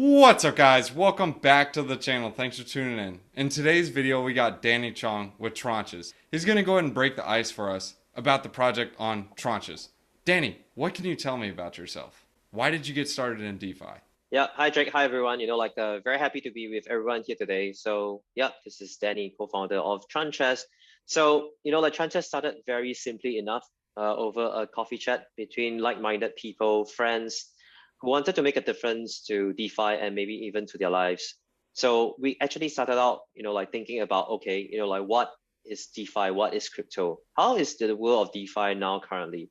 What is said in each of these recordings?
What's up, guys? Welcome back to the channel. Thanks for tuning in. In today's video, we got Danny Chong with Tranches. He's going to go ahead and break the ice for us about the project on Tranches. Danny, what can you tell me about yourself? Why did you get started in DeFi? Yeah, hi Drake, hi everyone. Very happy to be with everyone here today. So yeah, this is Danny, co-founder of Tranchess. Tranchess started very simply enough over a coffee chat between like-minded people, friends who wanted to make a difference to DeFi and maybe even to their lives. So we actually started out, thinking about, okay, what is DeFi? What is crypto? How is the world of DeFi now currently?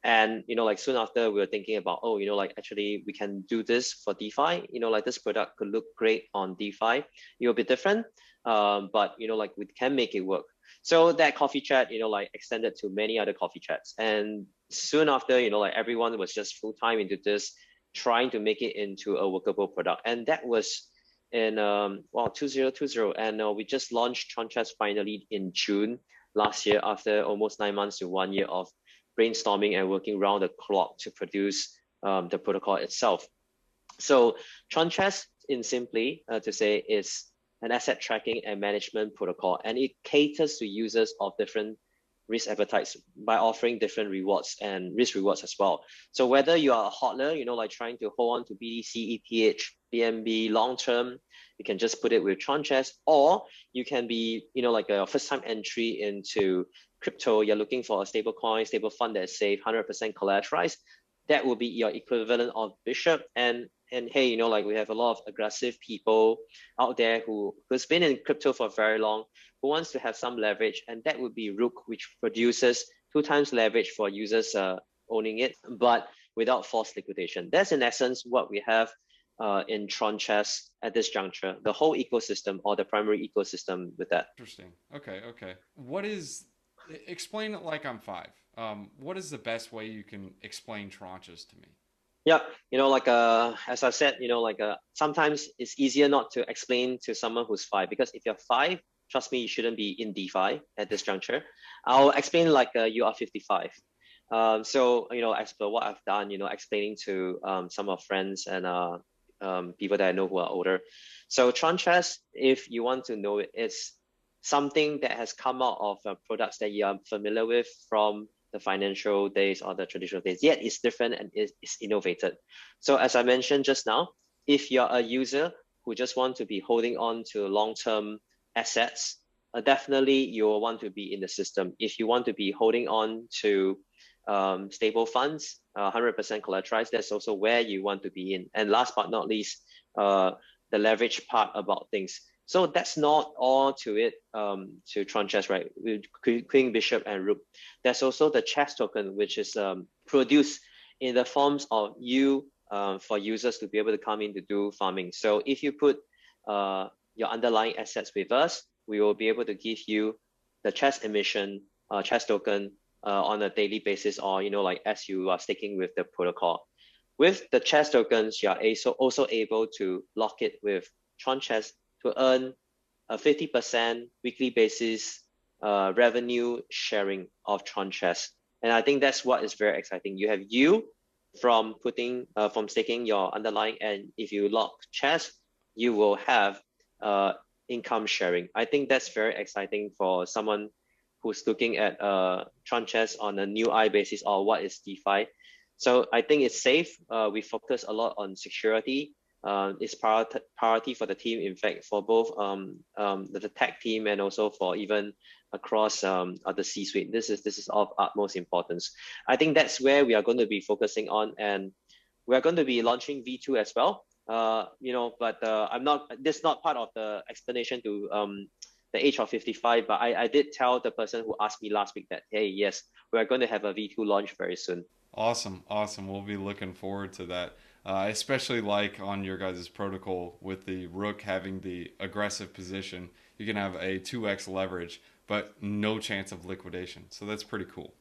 And soon after we were thinking about, actually we can do this for DeFi. This product could look great on DeFi. It will be different, but we can make it work. So that coffee chat, extended to many other coffee chats. And soon after, everyone was just full time into this, trying to make it into a workable product. And that was in 2020, and we just launched Tranchess finally in June last year after almost 9 months to 1 year of brainstorming and working around the clock to produce the protocol itself. So Tranchess, in simply to say, is an asset tracking and management protocol, and it caters to users of different risk appetites by offering different rewards and risk rewards as well. So whether you are a hodler, trying to hold on to BTC, ETH, BNB long term, you can just put it with Tranchess, or you can be, like a first time entry into crypto, you're looking for a stable coin, stable fund that is safe, 100% collateralized. That will be your equivalent of Bishop. And hey, we have a lot of aggressive people out there who's been in crypto for very long, who wants to have some leverage, and that would be Rook, which produces 2 times leverage for users owning it, but without forced liquidation. That's in essence what we have in Tranchess at this juncture, the whole ecosystem or the primary ecosystem with that. Interesting. Okay. Explain it like I'm five. What is the best way you can explain tranches to me? Yeah, as I said, sometimes it's easier not to explain to someone who's five, because if you're five, trust me, you shouldn't be in DeFi at this juncture. I'll explain like you are 55. As per what I've done, explaining to some of friends and people that I know who are older. So Tranchess, if you want to know it, it's something that has come out of products that you are familiar with from the financial days or the traditional days, yet it's different and it's innovated. So as I mentioned just now, if you're a user who just want to be holding on to long-term assets, definitely you'll want to be in the system. If you want to be holding on to stable funds, 100% collateralized, that's also where you want to be in. And last but not least, the leverage part about things. So that's not all to it, to Tranchess, right? With Queen, Bishop, and Rook. There's also the chess token, which is produced in the forms of for users to be able to come in to do farming. So if you put your underlying assets with us, we will be able to give you the chess emission, chess token on a daily basis, or as you are sticking with the protocol. With the chess tokens, you are also able to lock it with Tranchess to earn a 50% weekly basis revenue sharing of Tranchess. And I think that's what is very exciting. You have from staking your underlying, and if you lock chess, you will have income sharing. I think that's very exciting for someone who's looking at Tranchess on a new eye basis, or what is DeFi. So I think it's safe. We focus a lot on security. It's priority for the team, in fact, for both the tech team and also for even across the C-suite. This is of utmost importance. I think that's where we are going to be focusing on, and we are going to be launching V2 as well. I'm not. This is not part of the explanation to the age of 55, but I did tell the person who asked me last week that, hey, yes, we are going to have a V2 launch very soon. Awesome. We'll be looking forward to that. Especially like on your guys' protocol with the Rook having the aggressive position, you can have a 2x leverage, but no chance of liquidation. So that's pretty cool.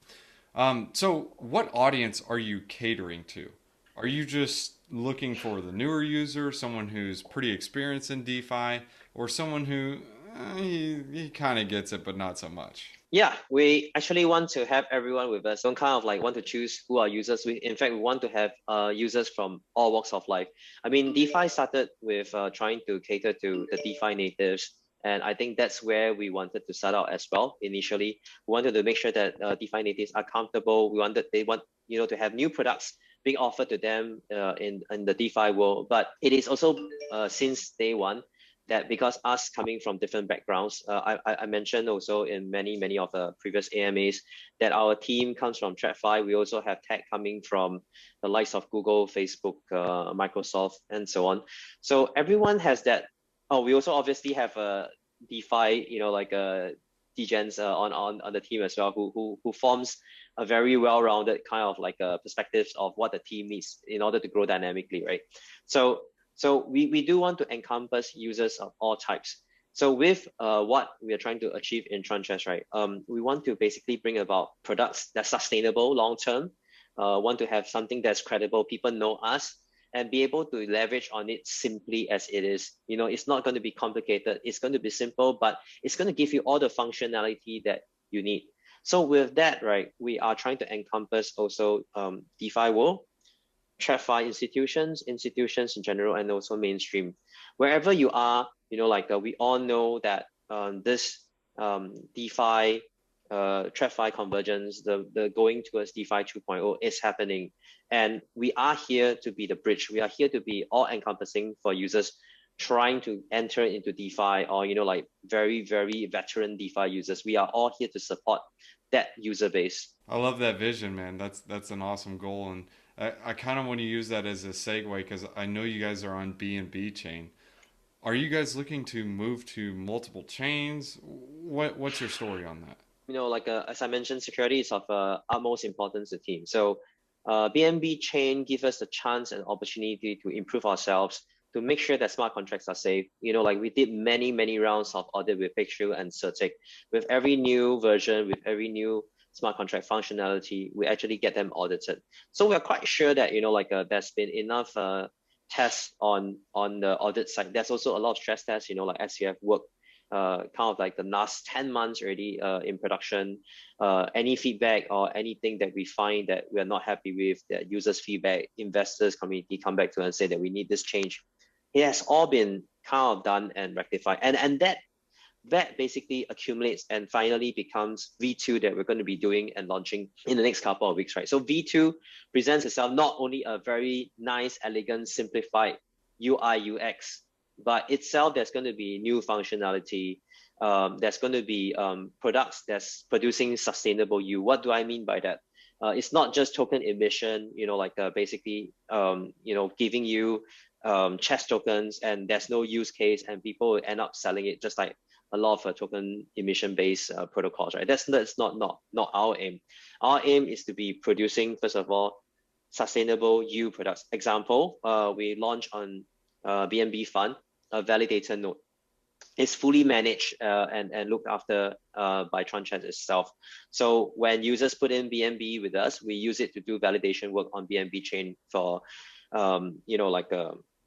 So what audience are you catering to? Are you just looking for the newer user, someone who's pretty experienced in DeFi, or someone who he kind of gets it, but not so much. Yeah, we actually want to have everyone with us. Don't kind of like want to choose who are users. In fact, we want to have users from all walks of life. I mean, DeFi started with trying to cater to the DeFi natives. And I think that's where we wanted to start out as well. Initially, we wanted to make sure that DeFi natives are comfortable. They want, to have new products being offered to them in the DeFi world. But it is also since day one that because us coming from different backgrounds, I mentioned also in many of the previous AMAs that our team comes from TradFi. We also have tech coming from the likes of Google, Facebook, Microsoft, and so on. So everyone has that. Oh, we also obviously have a DeFi, like a degens on the team as well, who forms a very well-rounded kind of like perspectives of what the team needs in order to grow dynamically, right? So we do want to encompass users of all types. So with what we are trying to achieve in Tranchess, right? We want to basically bring about products that's sustainable long term. Want to have something that's credible. People know us and be able to leverage on it simply as it is. It's not going to be complicated. It's going to be simple, but it's going to give you all the functionality that you need. So with that, right, we are trying to encompass also DeFi world, TradFi institutions in general, and also mainstream. Wherever you are, we all know that this DeFi, TradFi convergence, the going towards DeFi 2.0 is happening. And we are here to be the bridge. We are here to be all encompassing for users trying to enter into DeFi or, very, very veteran DeFi users. We are all here to support that user base. I love that vision, man. That's an awesome goal, and I kind of want to use that as a segue because I know you guys are on BNB Chain. Are you guys looking to move to multiple chains? What's your story on that? As I mentioned, security is of utmost importance to the team. So BNB Chain gives us the chance and opportunity to improve ourselves, to make sure that smart contracts are safe. We did many rounds of audit with Pixel and Certic. With every new version, with every new smart contract functionality, we actually get them audited. So we're quite sure that, there's been enough tests on the audit side. There's also a lot of stress tests, as you have worked kind of like the last 10 months already in production. Any feedback or anything that we find that we're not happy with, that users feedback, investors community come back to us and say that we need this change. It has all been kind of done and rectified. And that basically accumulates and finally becomes V2 that we're going to be doing and launching in the next couple of weeks, right? So V2 presents itself not only a very nice, elegant, simplified UI, UX, but itself there's going to be new functionality. There's going to be products that's producing sustainable you. What do I mean by that? It's not just token emission, basically, giving you chess tokens and there's no use case and people will end up selling it just like a lot of token emission based protocols, right? That's not our aim. Our aim is to be producing, first of all, sustainable yield products. Example, we launched on BNB Fund, a validator node. It's fully managed and looked after by Tranchess itself. So when users put in BNB with us, we use it to do validation work on BNB chain for, like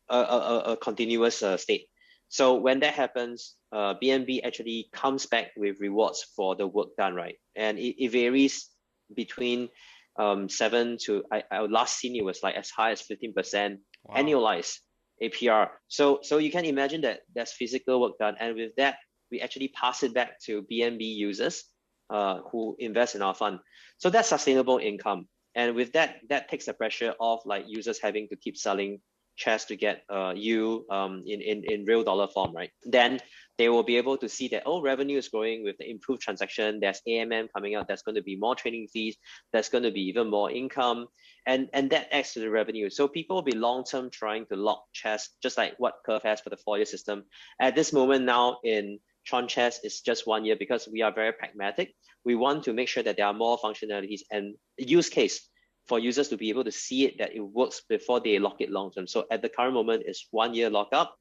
a continuous state. So when that happens, BNB actually comes back with rewards for the work done, right? And it varies between 7 to, I last seen it was like as high as 15% wow. Annualized APR. So you can imagine that there's physical work done. And with that, we actually pass it back to BNB users who invest in our fund. So that's sustainable income. And with that, that takes the pressure off like users having to keep selling chess to get you in real dollar form, right? Then they will be able to see that, oh, revenue is growing with the improved transaction. There's AMM coming out. There's going to be more trading fees. There's going to be even more income. And that adds to the revenue. So people will be long-term trying to lock chess, just like what Curve has for the 4-year system. At this moment now in Tranchess, it's just 1 year because we are very pragmatic. We want to make sure that there are more functionalities and use case for users to be able to see it, that it works before they lock it long-term. So at the current moment, it's 1 year lockup,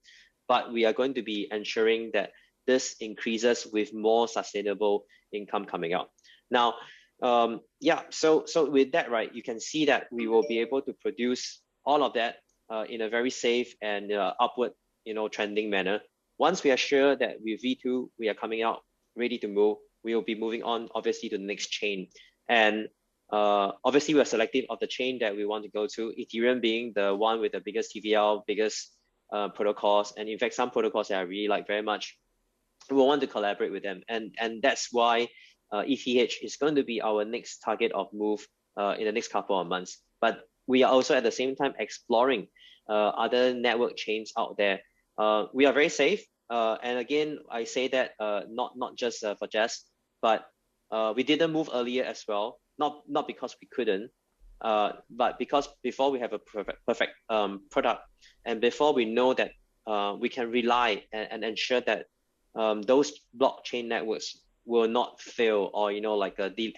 but we are going to be ensuring that this increases with more sustainable income coming out. Now, so with that, right, you can see that we will be able to produce all of that in a very safe and upward, trending manner once we are sure that with V2 we are coming out ready to move, we will be moving on obviously to the next chain. And obviously we're selective of the chain that we want to go to, Ethereum being the one with the biggest TVL, biggest protocols, and in fact some protocols that I really like very much. We want to collaborate with them, and that's why ETH is going to be our next target of move in the next couple of months. But we are also at the same time exploring other network chains out there. We are very safe, and again, I say that not just for Jess, but we didn't move earlier as well. Not because we couldn't, but because before we have a perfect product, and before we know that we can rely and ensure that those blockchain networks will not fail or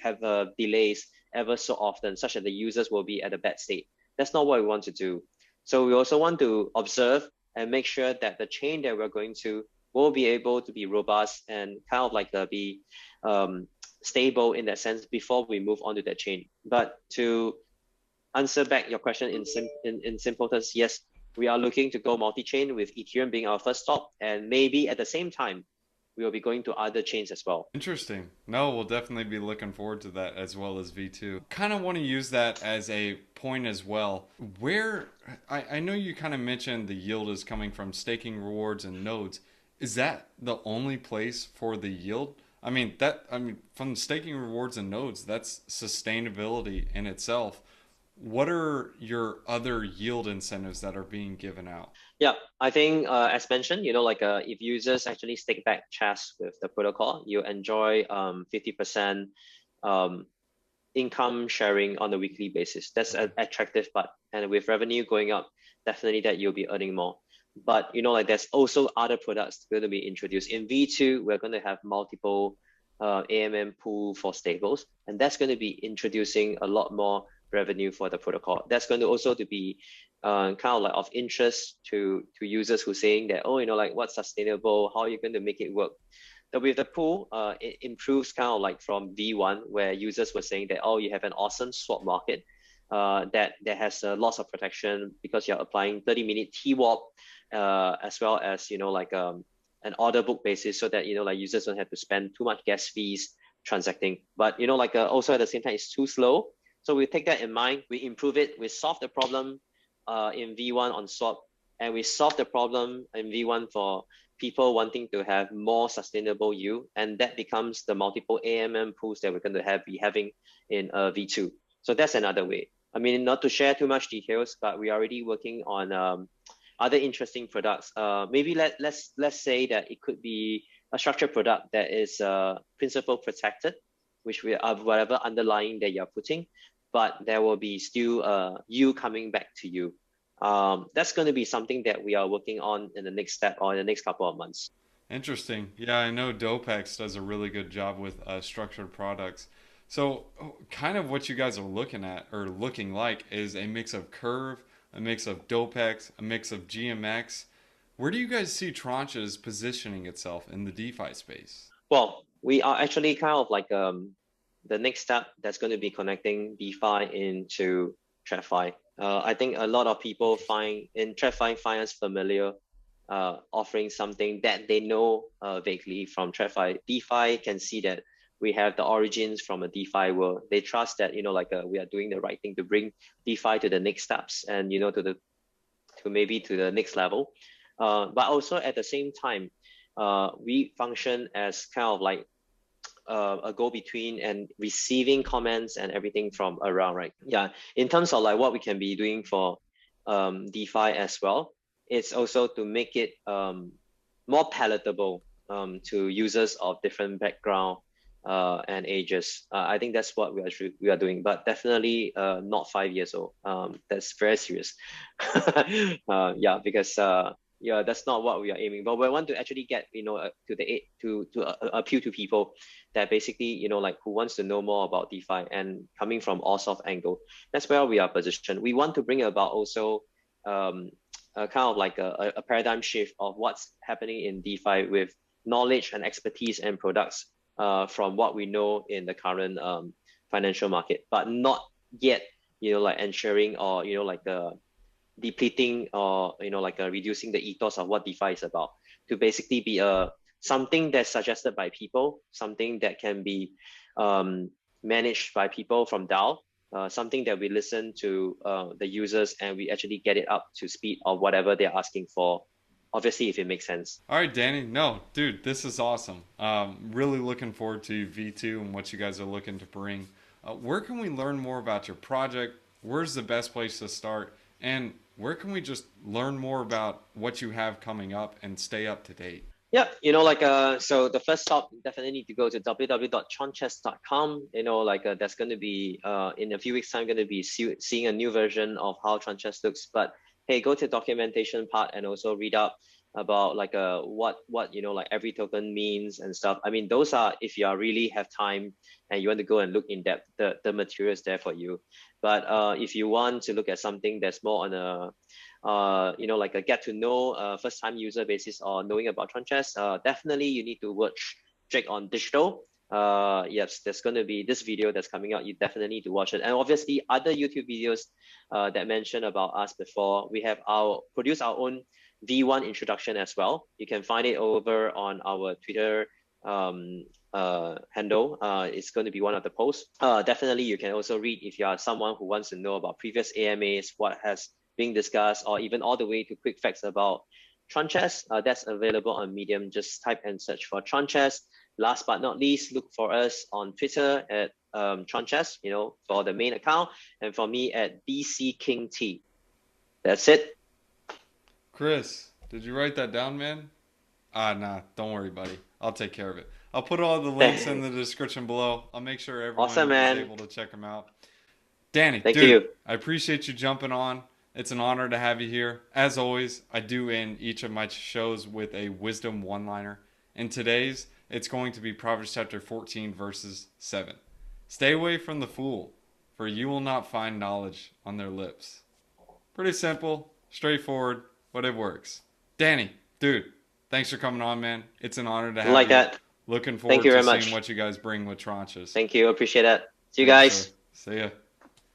have delays ever so often, such that the users will be at a bad state. That's not what we want to do. So we also want to observe and make sure that the chain that we're going to will be able to be robust and kind of be stable in that sense before we move on to that chain. But to answer back your question in simple terms, yes, we are looking to go multi-chain with Ethereum being our first stop, and maybe at the same time, we will be going to other chains as well. Interesting. No, we'll definitely be looking forward to that as well as V2. Kind of want to use that as a point as well. Where, I know you kind of mentioned the yield is coming from staking rewards and nodes. Is that the only place for the yield? I mean, from staking rewards and nodes, that's sustainability in itself. What are your other yield incentives that are being given out? Yeah, I think as mentioned, if users actually stake back Chess with the protocol, you enjoy 50% income sharing on a weekly basis. That's an attractive part, and with revenue going up, definitely that you'll be earning more. But there's also other products going to be introduced in V2. We're going to have multiple AMM pool for stables, and that's going to be introducing a lot more revenue for the protocol. That's going to also to be of interest to users who are saying that, what's sustainable? How are you going to make it work? So with the pool, it improves from V1, where users were saying that, you have an awesome swap market that has lots of protection because you're applying 30-minute TWAP as well as an order book basis, so that users don't have to spend too much gas fees transacting. But also at the same time, it's too slow. So we take that in mind, we improve it, we solve the problem in V1 on swap, and we solve the problem in V1 for people wanting to have more sustainable yield, and that becomes the multiple AMM pools that we're going to be having in V2. So that's another way. I mean, not to share too much details, but we're already working on other interesting products. Maybe let's say that it could be a structured product that is principal protected, which we are whatever underlying that you're putting, but there will be still you coming back to you. That's going to be something that we are working on in the next step or in the next couple of months. Interesting. Yeah, I know Dopex does a really good job with structured products. So kind of what you guys are looking at or looking like is a mix of Curve, a mix of Dopex, a mix of GMX. Where do you guys see Tranches positioning itself in the DeFi space? Well, we are actually the next step that's going to be connecting DeFi into TradFi. I think a lot of people find TradFi us familiar, offering something that they know vaguely from TradFi. DeFi can see that we have the origins from a DeFi world. They trust that we are doing the right thing to bring DeFi to the next steps and to maybe to the next level. But also at the same time, we function as a go-between and receiving comments and everything from around, right? Yeah, in terms of what we can be doing for DeFi as well, it's also to make it more palatable to users of different background and ages. I think that's what we are doing, but definitely not 5 years old. That's very serious. Yeah, because that's not what we are aiming. But we want to actually get to appeal to people that basically who wants to know more about DeFi and coming from all soft angle. That's where we are positioned. We want to bring about also a paradigm shift of what's happening in DeFi with knowledge and expertise and products from what we know in the current financial market, but not yet ensuring or depleting or like reducing the ethos of what DeFi is about, to basically be something that's suggested by people, something that can be managed by people from DAO, something that we listen to the users and we actually get it up to speed of whatever they're asking for. Obviously, if it makes sense. All right, Danny. No, dude, this is awesome. Really looking forward to V2 and what you guys are looking to bring. Where can we learn more about your project? Where's the best place to start? And where can we just learn more about what you have coming up and stay up to date? Yeah, so the first stop, definitely need to go to www.tranchess.com. That's going to be in a few weeks time going to be seeing a new version of how Tranchess looks. But hey, go to documentation part and also read up about what like every token means and stuff. I mean, those are, if you are really have time and you want to go and look in depth, the material is there for you. But if you want to look at something that's more on a like a get to know first time user basis or knowing about Tranchess, definitely you need to watch Jake on Digital. Yes, there's going to be this video that's coming out. You definitely need to watch it. And obviously other YouTube videos that mentioned about us before. We have produced our own V1 introduction as well. You can find it over on our Twitter handle. It's going to be one of the posts. Definitely you can also read if you are someone who wants to know about previous AMAs, what has being discussed, or even all the way to quick facts about Tranchess. That's available on Medium. Just type and search for Tranchess. Last but not least, look for us on Twitter at Tranchess, for the main account, and for me at BC King T. That's it. Chris, did you write that down, man? Nah, don't worry, buddy. I'll take care of it. I'll put all the links in the description below. I'll make sure Awesome, everyone is man. able to check them out. Danny, Thank dude, you. I appreciate you jumping on. It's an honor to have you here. As always, I do end each of my shows with a wisdom one-liner. In today's, it's going to be Proverbs chapter 14, verses 7. Stay away from the fool, for you will not find knowledge on their lips. Pretty simple, straightforward, but it works. Danny, dude, thanks for coming on, man. It's an honor to have Like you. that. Looking Thank you forward to very seeing much. what you guys bring with Tranches. Thank you. Appreciate that. See you Thanks, sir. guys. See ya.